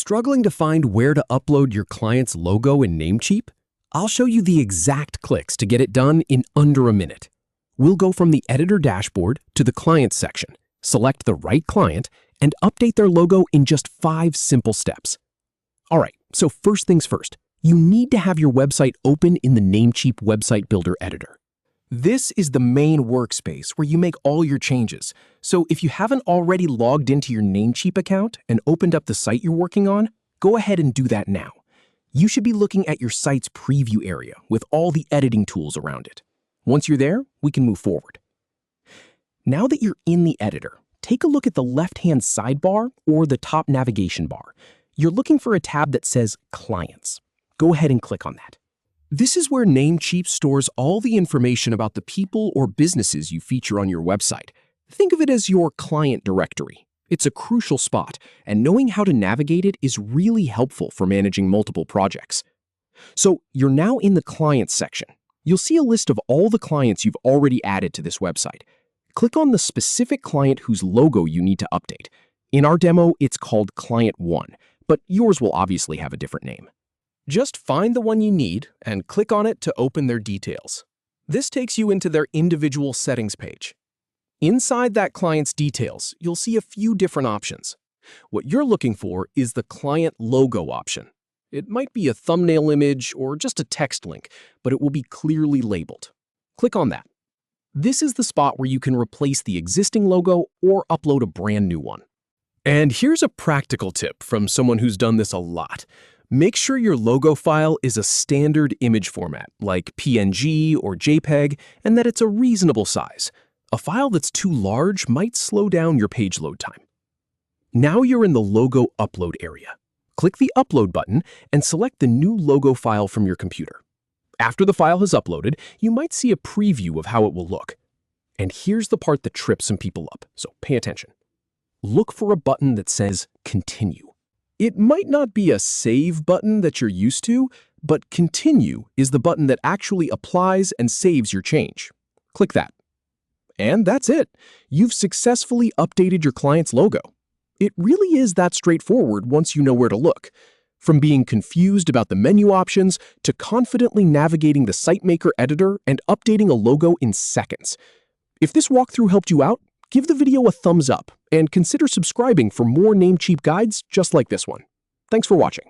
Struggling to find where to upload your client's logo in Namecheap? I'll show you the exact clicks to get it done in under a minute. We'll go from the editor dashboard to the clients section, select the right client, and update their logo in just 5 simple steps. All right, so first things first, you need to have your website open in the Namecheap website builder editor. This is the main workspace where you make all your changes. So if you haven't already logged into your Namecheap account and opened up the site you're working on, go ahead and do that now. You should be looking at your site's preview area with all the editing tools around it. Once you're there, we can move forward. Now that you're in the editor, take a look at the left-hand sidebar or the top navigation bar. You're looking for a tab that says Clients. Go ahead and click on that. This is where Namecheap stores all the information about the people or businesses you feature on your website. Think of it as your client directory. It's a crucial spot, and knowing how to navigate it is really helpful for managing multiple projects. So you're now in the Clients section. You'll see a list of all the clients you've already added to this website. Click on the specific client whose logo you need to update. In our demo, it's called Client 1, but yours will obviously have a different name. Just find the one you need and click on it to open their details. This takes you into their individual settings page. Inside that client's details, you'll see a few different options. What you're looking for is the client logo option. It might be a thumbnail image or just a text link, but it will be clearly labeled. Click on that. This is the spot where you can replace the existing logo or upload a brand new one. And here's a practical tip from someone who's done this a lot. Make sure your logo file is a standard image format, like PNG or JPEG, and that it's a reasonable size. A file that's too large might slow down your page load time. Now you're in the logo upload area. Click the upload button and select the new logo file from your computer. After the file has uploaded, you might see a preview of how it will look. And here's the part that trips some people up, so pay attention. Look for a button that says Continue. It might not be a save button that you're used to, but Continue is the button that actually applies and saves your change. Click that. And that's it. You've successfully updated your client's logo. It really is that straightforward once you know where to look. From being confused about the menu options to confidently navigating the SiteMaker editor and updating a logo in seconds. If this walkthrough helped you out, give the video a thumbs up and consider subscribing for more Namecheap guides just like this one. Thanks for watching.